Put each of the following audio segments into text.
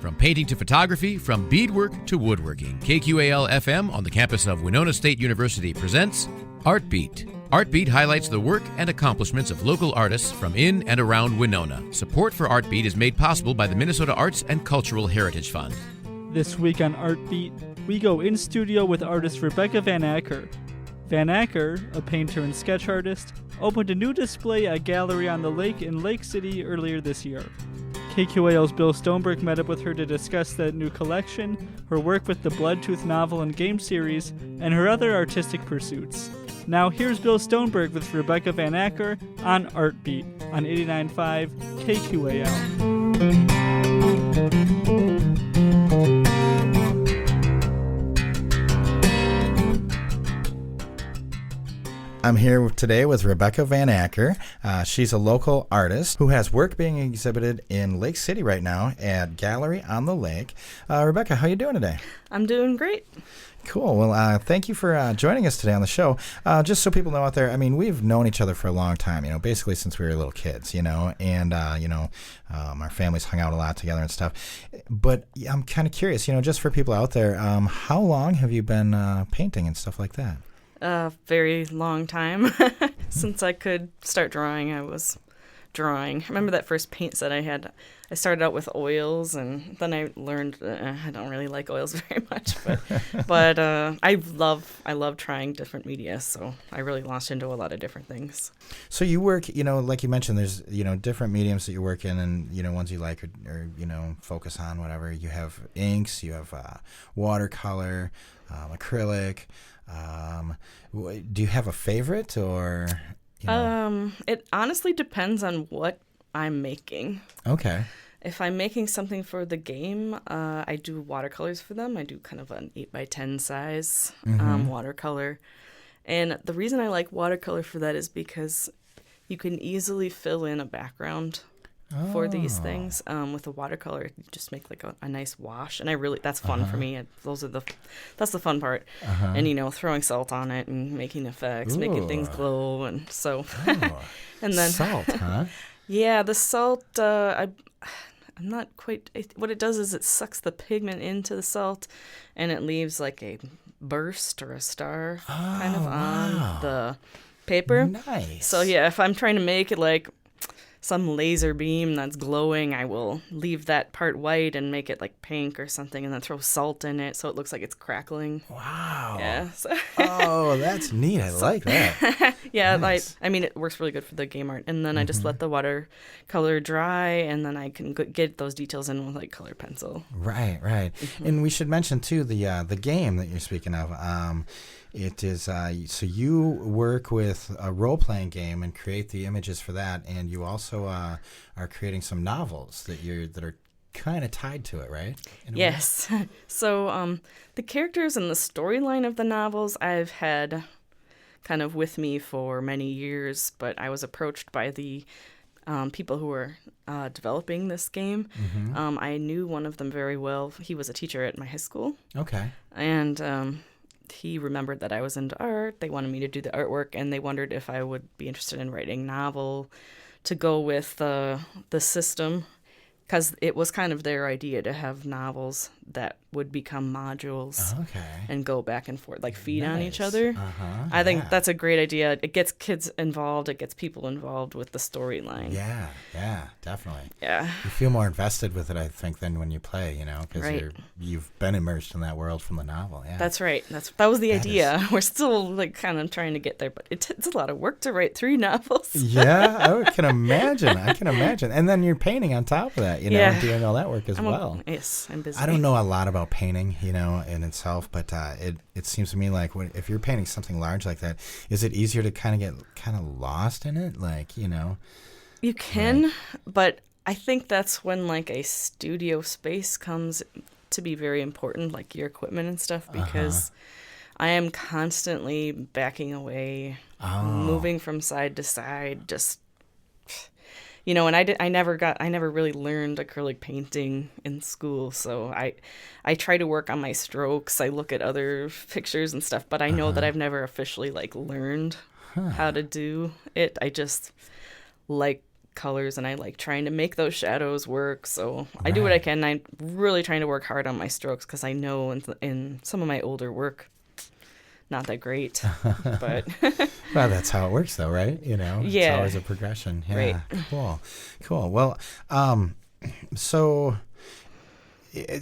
From painting to photography, from beadwork to woodworking, KQAL FM on the campus of Winona State University presents Art Beat. Art Beat highlights the work and accomplishments of local artists from in and around Winona. Support for Art Beat is made possible by the Minnesota Arts and Cultural Heritage Fund. This week on Art Beat, we go in studio with artist Rebecca Van Acker. Van Acker, a painter and sketch artist, opened a new display at Gallery on the Lake in Lake City earlier this year. KQAL's Bill Stoneberg met up with her to discuss that new collection, her work with the Bloodtooth novel and game series, and her other artistic pursuits. Now here's Bill Stoneberg with Rebecca Van Acker on Art Beat on 89.5 KQAL. I'm here today with Rebecca Van Acker. She's a local artist who has work being exhibited in Lake City right now at Gallery on the Lake. Rebecca, how are you doing today? I'm doing great. Cool. Well, thank you for joining us today on the show. Just so people know out there, I mean, we've known each other for a long time, basically since we were little kids, and, our families hung out a lot together and stuff. But I'm kind of curious, just for people out there, how long have you been painting and stuff like that? A very long time. Since I could start drawing, I was drawing. I remember that first paint set I had. I started out with oils, and then I learned I don't really like oils very much, but I love trying different media, so I really launched into a lot of different things. So you work, like you mentioned, there's different mediums that you work in, and ones you like or focus on, whatever. You have inks, you have watercolor, acrylic. Do you have a favorite, or? It honestly depends on what I'm making. Okay. If I'm making something for the game, I do watercolors for them. I do kind of an 8x10 size watercolor. And the reason I like watercolor for that is because you can easily fill in a background for these things. With a watercolor, you just make like a nice wash, and that's fun for me. That's the fun part. And throwing salt on it and making effects, making things glow, and so. And then salt, huh? Yeah, the salt. I'm not quite. What it does is it sucks the pigment into the salt, and it leaves like a burst or a star kind of on the paper. Nice. So yeah, if I'm trying to make it like some laser beam that's glowing, I will leave that part white and make it like pink or something, and then throw salt in it so it looks like it's crackling. Wow. Yeah. Oh, that's neat. I like that. Yeah, nice. I mean, it works really good for the game art. And then I just let the watercolor dry, and then I can get those details in with like color pencil. Right. And we should mention too the game that you're speaking of. It is so you work with a role-playing game and create the images for that, and you also are creating some novels that are kind of tied to it, right? Yes. So the characters and the storyline of the novels I've had kind of with me for many years, but I was approached by the people who were developing this game. I knew one of them very well. He was a teacher at my high school. Okay. And he remembered that I was into art. They wanted me to do the artwork, and they wondered if I would be interested in writing a novel to go with the system, because it was kind of their idea to have novels that would become modules and go back and forth, like feed on each other. I think that's a great idea. It gets kids involved. It gets people involved with the storyline. Yeah, definitely. Yeah. You feel more invested with it, I think, than when you play, because you've been immersed in that world from the novel. Yeah. That's right. That was the idea. We're still like kind of trying to get there, but it's a lot of work to write 3 novels. Yeah, I can imagine. And then you're painting on top of that, doing all that work as well. Yes, I'm busy. I don't know a lot about painting, in itself, but it seems to me like if you're painting something large like that, is it easier to kind of get lost in it? You can, but I think that's when like a studio space comes to be very important, like your equipment and stuff, because I am constantly backing away, moving from side to side, just and I never really learned acrylic painting in school, so I try to work on my strokes. I look at other pictures and stuff, but I know that I've never officially like learned how to do it. I just like colors, and I like trying to make those shadows work. So I do what I can. I'm really trying to work hard on my strokes because I know in some of my older work, not that great. But well, that's how it works, though, right? It's always a progression. Yeah, right. Cool. Well, so.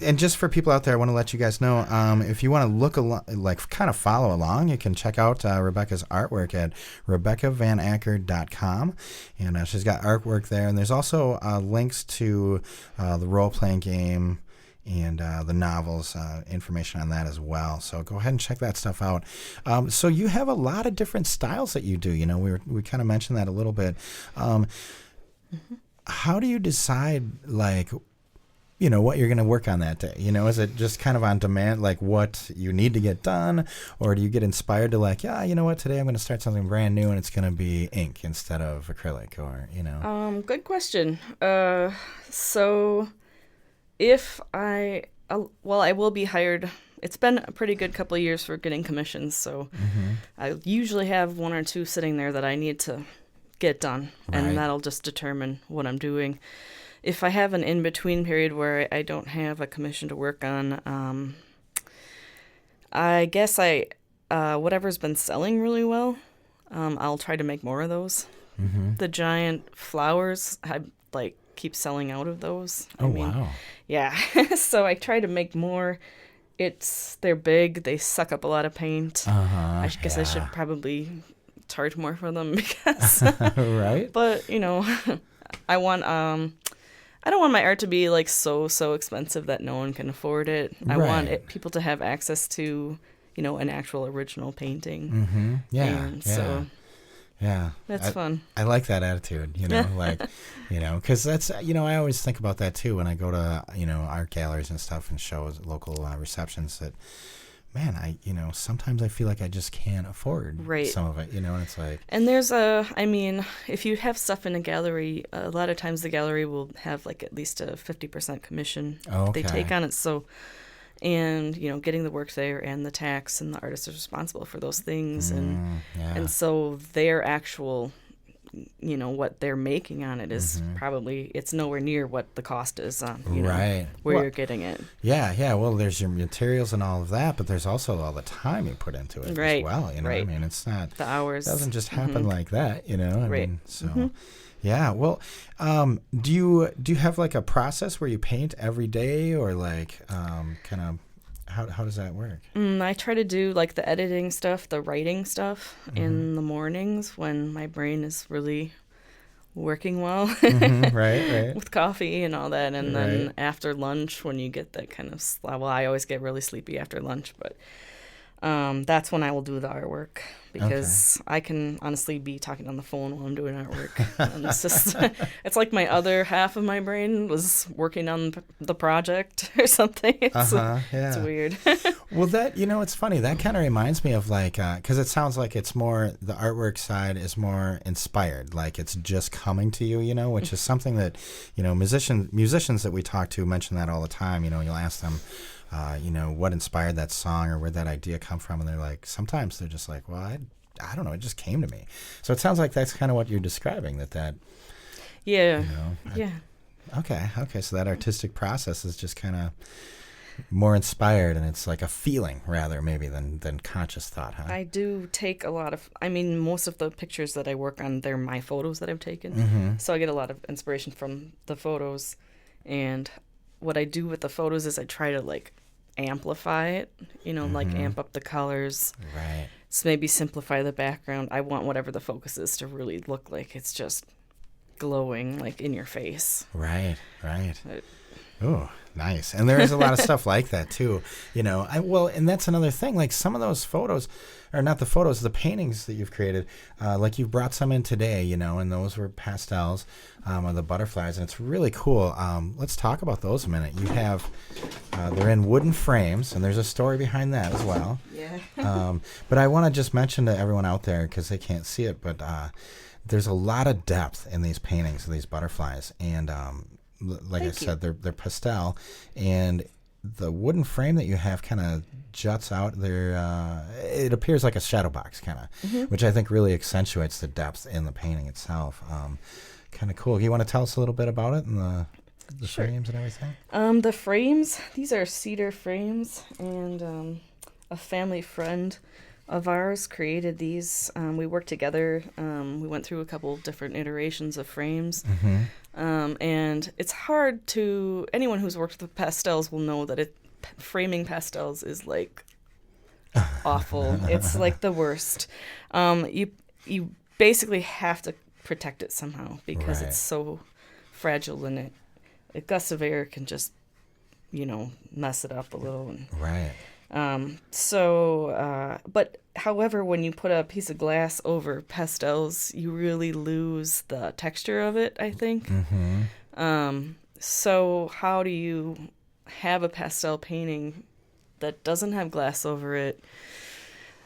And just for people out there, I want to let you guys know, if you want to look kind of follow along, you can check out Rebecca's artwork at RebecaVanAcker.com. And she's got artwork there. And there's also links to the role-playing game and the novels, information on that as well. So go ahead and check that stuff out. So you have a lot of different styles that you do. We kind of mentioned that a little bit. How do you decide, what you're going to work on that day? Is it just kind of on demand, like what you need to get done? Or do you get inspired to today I'm going to start something brand new and it's going to be ink instead of acrylic or, Good question. So if I will be hired. It's been a pretty good couple of years for getting commissions. So I usually have one or two sitting there that I need to get done. Right. And that'll just determine what I'm doing. If I have an in-between period where I don't have a commission to work on, I guess whatever's been selling really well, I'll try to make more of those. The giant flowers, I keep selling out of those. Wow. Yeah. So I try to make more. They're big. They suck up a lot of paint. I guess I should probably charge more for them because. Right. But I don't want my art to be so expensive that no one can afford it. I want people to have access to, an actual original painting. Yeah. That's fun. I like that attitude, because that's, I always think about that too when I go to, art galleries and stuff and shows, local receptions that, man, sometimes I feel like I just can't afford some of it, and it's like. And there's if you have stuff in a gallery, a lot of times the gallery will have at least a 50% commission they take on it. So, and, getting the work there and the tax and the artist is responsible for those things. And so their actual, what they're making on it is probably, it's nowhere near what the cost is on, where you're getting it. Yeah. Well, there's your materials and all of that, but there's also all the time you put into it as well. It's not the hours. It doesn't just happen like that, Yeah. Well, do you have a process where you paint every day or kind of how does that work? I try to do the editing stuff, the writing stuff in the mornings when my brain is really working well. Right. With coffee and all that. And then after lunch when you get that kind of, I always get really sleepy after lunch, but that's when I will do the artwork because I can honestly be talking on the phone while I'm doing artwork. And it's just, it's like my other half of my brain was working on the project or something. It's weird. Well, that, it's funny. That kind of reminds me of because it sounds like it's more, the artwork side is more inspired. It's just coming to you, which is something that, musicians that we talk to mention that all the time. You'll ask them, what inspired that song or where'd that idea come from? And they're sometimes they're just well, I don't know, it just came to me. So it sounds like that's kind of what you're describing, that. Yeah. Okay. So that artistic process is just kind of more inspired and it's a feeling rather maybe than conscious thought, huh? I do take a lot of, most of the pictures that I work on, they're my photos that I've taken. So I get a lot of inspiration from the photos. And what I do with the photos is I try to amplify it, amp up the colors. Right. So maybe simplify the background. I want whatever the focus is to really look like it's just glowing in your face. Right. Oh, nice. And there is a lot of stuff like that too. And that's another thing. Some of those photos, or not the photos, the paintings that you've created, you've brought some in today, and those were pastels of the butterflies, and it's really cool. Let's talk about those a minute. You have, they're in wooden frames, and there's a story behind that as well. Yeah. But I want to just mention to everyone out there, because they can't see it, but there's a lot of depth in these paintings of these butterflies, and I said, they're pastel, and the wooden frame that you have kind of juts out there. It appears like a shadow box kind of, which I think really accentuates the depth in the painting itself. kind of cool. You want to tell us a little bit about it and the Sure. frames and everything? The frames, these are cedar frames, and a family friend of ours created these. We worked together. We went through a couple different iterations of frames. And it's hard to, anyone who's worked with pastels will know that framing pastels is like awful. It's like the worst. You basically have to protect it somehow because Right. it's so fragile, and a gust of air can just, mess it up a little. And, Right. but however, when you put a piece of glass over pastels, you really lose the texture of it, I think. So how do you have a pastel painting that doesn't have glass over it,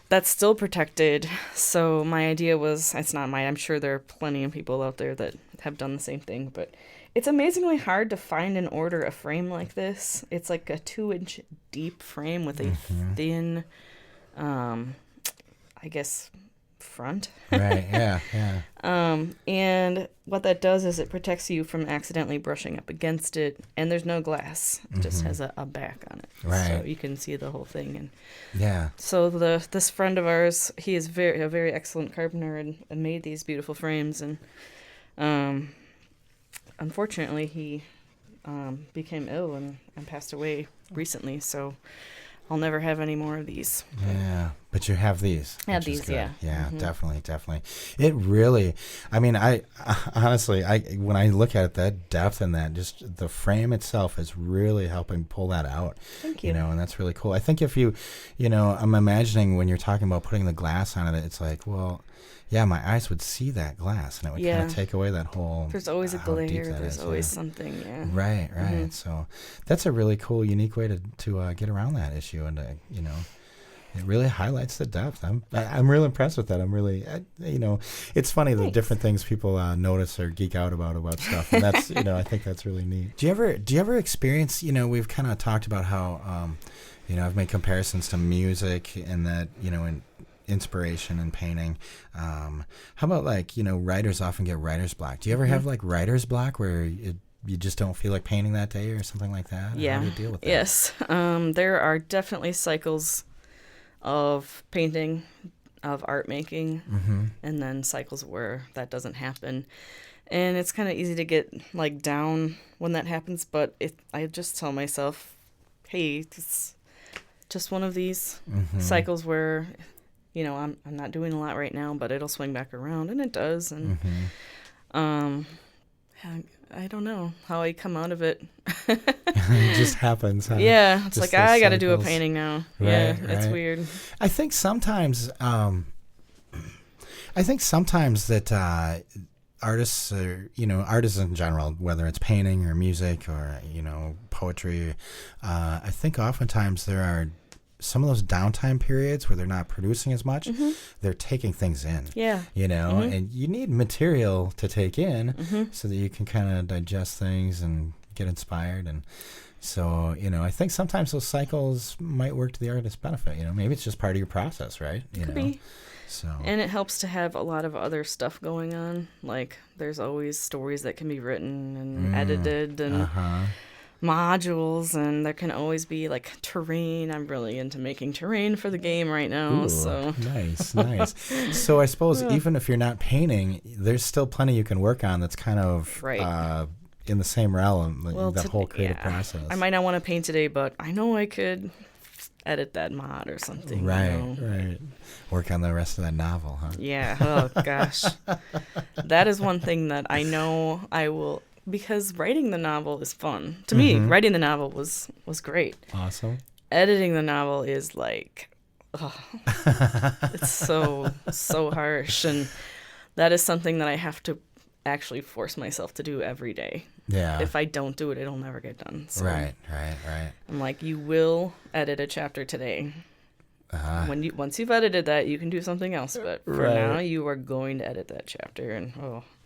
that's still protected? So my idea was, it's not mine, I'm sure there are plenty of people out there that have done the same thing, but it's amazingly hard to find and order a frame like this. It's like a 2-inch deep frame with a thin, I guess, front. Right, yeah. And what that does is it protects you from accidentally brushing up against it, and there's no glass. It just has a back on it. Right. So you can see the whole thing. And Yeah. so this friend of ours, he is a very excellent carpenter and made these beautiful frames. And unfortunately, he became ill and passed away recently, so I'll never have any more of these. Yeah, but you have these. I have which is these, good. yeah. Yeah, definitely. It really, I mean, I honestly, when I look at it, that depth and that, just the frame itself is really helping pull that out. Thank you. And that's really cool. I think if I'm imagining when you're talking about putting the glass on it, it's like, well, yeah, my eyes would see that glass, and it would kind of take away that whole. There's always a how deep glare. that There's is, always something. Yeah. Right. So that's a really cool, unique way to get around that issue, and it really highlights the depth. I'm really impressed with that. I'm really, it's funny the different things people notice or geek out about stuff, and that's I think that's really neat. Do you ever experience? We've kind of talked about how I've made comparisons to music and that in inspiration and painting. How about writers often get writer's block? Do you ever have writer's block where you just don't feel like painting that day or something like that? Yeah. How do you deal with that? Yes. There are definitely cycles of painting, of art making, and then cycles where that doesn't happen. And it's kind of easy to get down when that happens, but I just tell myself, hey, it's just one of these cycles where I'm not doing a lot right now, but it'll swing back around, and it does. And I don't know how I come out of it. It just happens. Huh? Yeah, it's just I got to cycles. do a painting now. Right, Yeah, it's right. weird. I think sometimes that artists are, artists in general, whether it's painting or music or poetry, I think oftentimes there are some of those downtime periods where they're not producing as much. They're taking things in. Yeah. And you need material to take in so that you can kind of digest things and get inspired. And so, I think sometimes those cycles might work to the artist's benefit. Maybe it's just part of your process, right? Could be. So. And it helps to have a lot of other stuff going on. There's always stories that can be written and edited and modules, and there can always be terrain. I'm really into making terrain for the game right now. Ooh, so nice. So I suppose even if you're not painting, there's still plenty you can work on that's kind of in the same realm, that whole creative process. I might not want to paint today, but I know I could edit that mod or something. Right. Work on the rest of that novel, huh? Yeah. Oh gosh, that is one thing that I know I will. Because writing the novel is fun. To me, writing the novel was great. Awesome. Editing the novel is it's so harsh. And that is something that I have to actually force myself to do every day. Yeah. If I don't do it, it'll never get done. So Right. I'm you will edit a chapter today. Once you've edited that, you can do something else. But for now, you are going to edit that chapter. And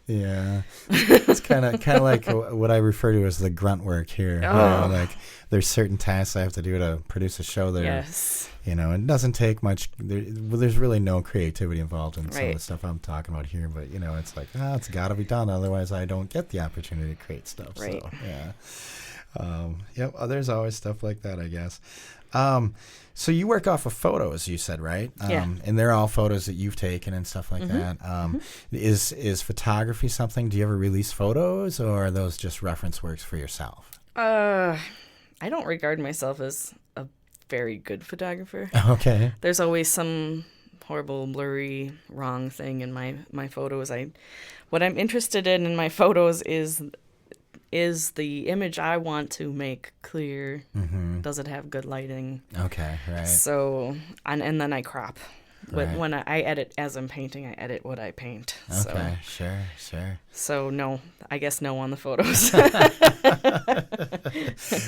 Yeah, it's kind of like what I refer to as the grunt work here. Oh. You know, like there's certain tasks I have to do to produce a show that, Yes. you know, it doesn't take much. There's really no creativity involved in some of Right. the stuff I'm talking about here. But, you know, it's like, it's got to be done. Otherwise, I don't get the opportunity to create stuff. Right. So, yeah. Yep. There's always stuff like that, I guess. So you work off of photos, you said, right? Yeah. And they're all photos that you've taken and stuff like that. Is photography something? Do you ever release photos, or are those just reference works for yourself? I don't regard myself as a very good photographer. Okay. There's always some horrible, blurry, wrong thing in my photos. What I'm interested in my photos is the image I want to make clear. Mm-hmm. Does it have good lighting? Okay, right. So, and then I crop. Right. When I edit as I'm painting, I edit what I paint. Okay, sure. So no, I guess no on the photos.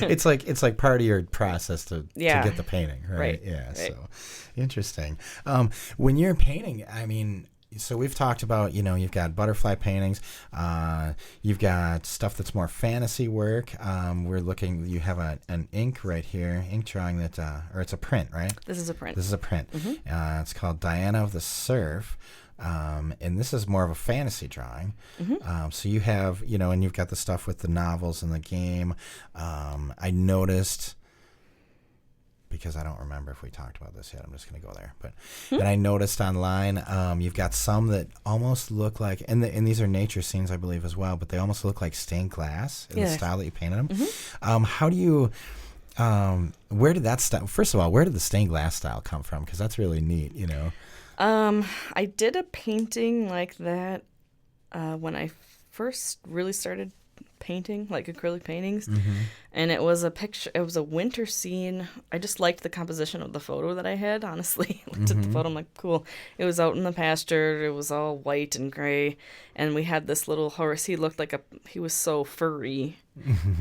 It's like part of your process to get the painting, right? Right. Yeah. Right. So interesting. When you're painting, I mean, so we've talked about, you know, you've got butterfly paintings, you've got stuff that's more fantasy work. We're looking, you have an ink right here, ink drawing that, or it's a print, right? This is a print. This is a print. Mm-hmm. It's called Diana of the Surf. And this is more of a fantasy drawing. Mm-hmm. So you have, you know, and you've got the stuff with the novels and the game. I noticed, because I don't remember if we talked about this yet, I'm just going to go there. But and I noticed online, you've got some that almost look like, and these are nature scenes, I believe, as well, but they almost look like stained glass in the style that you painted them. Mm-hmm. How do you, where did that style, first of all, where did the stained glass style come from? Because that's really neat, you know. I did a painting like that when I first really started painting, like acrylic paintings. And it was a picture, it was a winter scene. I just liked the composition of the photo that I had, honestly. I looked at the photo, I'm like, cool. It was out in the pasture, it was all white and gray, and we had this little horse. He looked like he was so furry,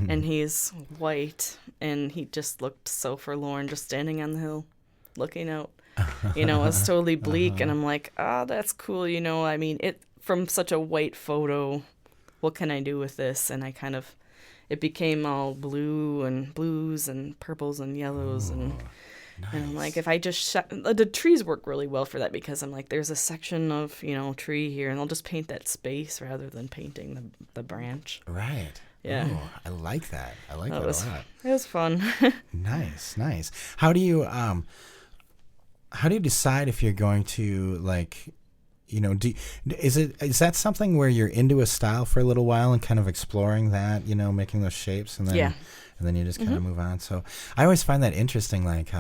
and he's white, and he just looked so forlorn, just standing on the hill, looking out. You know, it was totally bleak, and I'm like, that's cool, you know, I mean, from such a white photo, what can I do with this? And it became all blue and blues and purples and yellows, and I'm like, if I just the trees work really well for that, because I'm like, there's a section of, you know, tree here, and I'll just paint that space rather than painting the branch. Right. Yeah. Ooh, I like that. I like that a lot. It was fun. Nice. How do you decide if you're going to, like, you know, is that something where you're into a style for a little while and kind of exploring that, you know, making those shapes, and then you just kind of move on? So I always find that interesting, like,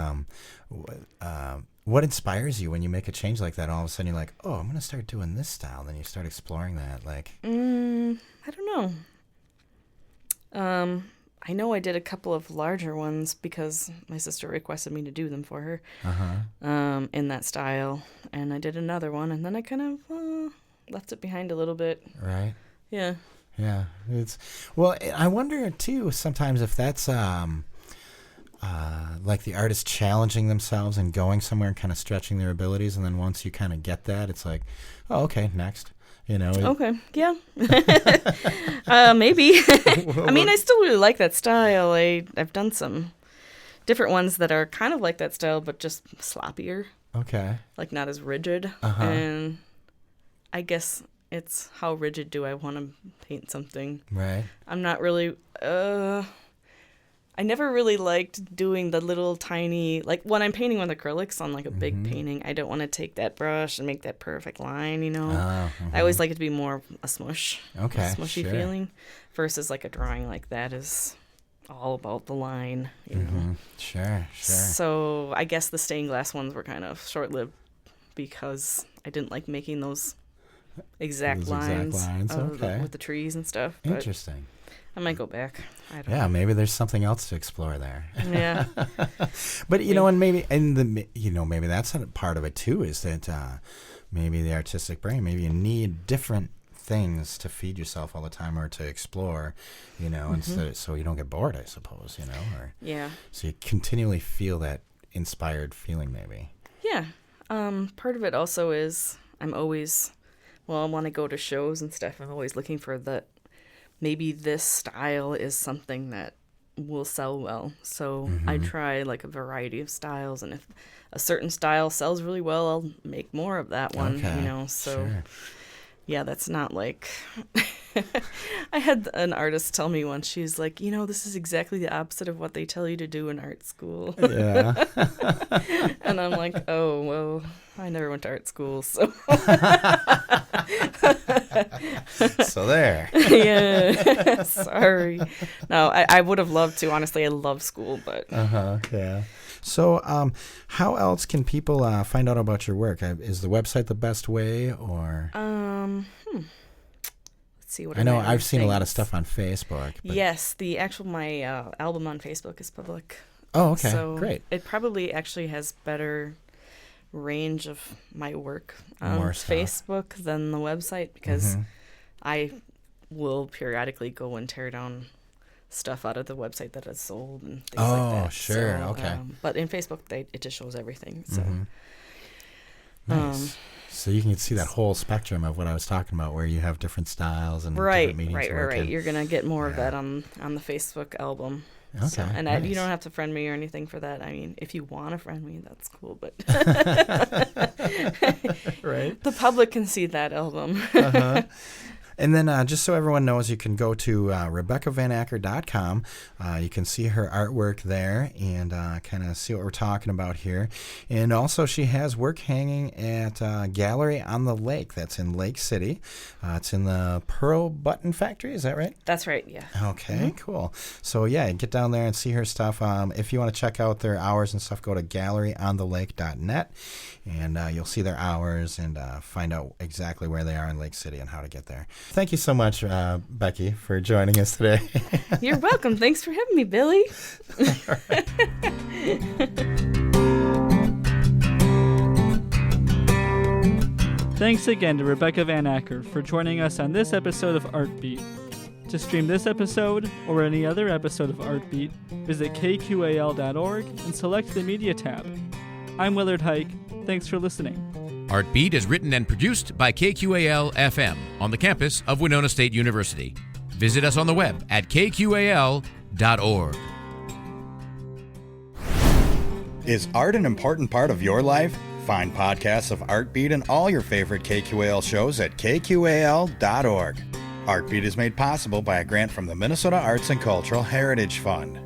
what inspires you when you make a change like that? All of a sudden you're like, oh, I'm going to start doing this style. Then you start exploring that, like. I don't know. I know I did a couple of larger ones because my sister requested me to do them for her in that style. And I did another one, and then I kind of left it behind a little bit. Right. Yeah. Yeah. Well, I wonder, too, sometimes if that's like the artist challenging themselves and going somewhere and kind of stretching their abilities. And then once you kind of get that, it's like, oh, okay, next. You know. Okay. Yeah. Maybe. I mean, I still really like that style. I've done some different ones that are kind of like that style, but just sloppier. Okay. Like not as rigid. And I guess it's how rigid do I want to paint something. Right. I'm not really. I never really liked doing the little tiny, like when I'm painting with acrylics on like a big painting, I don't want to take that brush and make that perfect line, you know. I always like it to be more a smush, a smushy feeling, versus like a drawing like that is all about the line, you know. Sure. So I guess the stained glass ones were kind of short-lived because I didn't like making those exact lines with the trees and stuff. But interesting. I might go back. I don't know. Maybe there's something else to explore there. Yeah. But you know, and maybe maybe that's a part of it too, is that maybe the artistic brain, maybe you need different things to feed yourself all the time, or to explore, you know, and so you don't get bored, I suppose, you know, or so you continually feel that inspired feeling, maybe. Yeah. Part of it also is I'm always well, when I go to shows and stuff, I'm always looking for maybe this style is something that will sell well. So I try like a variety of styles, and if a certain style sells really well, I'll make more of that one, Okay, you know. So sure. yeah, that's not like I had an artist tell me once, she's like, you know, this is exactly the opposite of what they tell you to do in art school. Yeah. And I'm like, oh, well, I never went to art school, so. So there. Yeah, sorry. No, I would have loved to. Honestly, I love school, but. Yeah. So, how else can people find out about your work? Is the website the best way, or? Let's see what I know I've seen a lot of stuff on Facebook. But... Yes, my album on Facebook is public. Oh, okay, so great. It probably actually has better range of my work on More stuff. Facebook than the website, because I will periodically go and tear down stuff out of the website that is sold and things like that. Oh, sure, So, okay. But in Facebook, it just shows everything. So. Nice. So you can see that whole spectrum of what I was talking about, where you have different styles and different mediums. Right. You're gonna get more of that on the Facebook album. Okay, So, and nice. you don't have to friend me or anything for that. I mean, if you want to friend me, that's cool. But Right. The public can see that album. And then just so everyone knows, you can go to RebecaVanAcker.com. You can see her artwork there and kind of see what we're talking about here. And also she has work hanging at Gallery on the Lake. That's in Lake City. It's in the Pearl Button Factory. Is that right? That's right, yeah. Okay, cool. So, yeah, get down there and see her stuff. If you want to check out their hours and stuff, go to galleryonthelake.net, and you'll see their hours and find out exactly where they are in Lake City and how to get there. Thank you so much, Becky, for joining us today. You're welcome. Thanks for having me, Billy. Thanks again to Rebecca Van Acker for joining us on this episode of Art Beat. To stream this episode or any other episode of Art Beat, visit kqal.org and select the Media tab. I'm Willard Hike. Thanks for listening. Art Beat is written and produced by KQAL-FM on the campus of Winona State University. Visit us on the web at kqal.org. Is art an important part of your life? Find podcasts of Art Beat and all your favorite KQAL shows at kqal.org. Art Beat is made possible by a grant from the Minnesota Arts and Cultural Heritage Fund.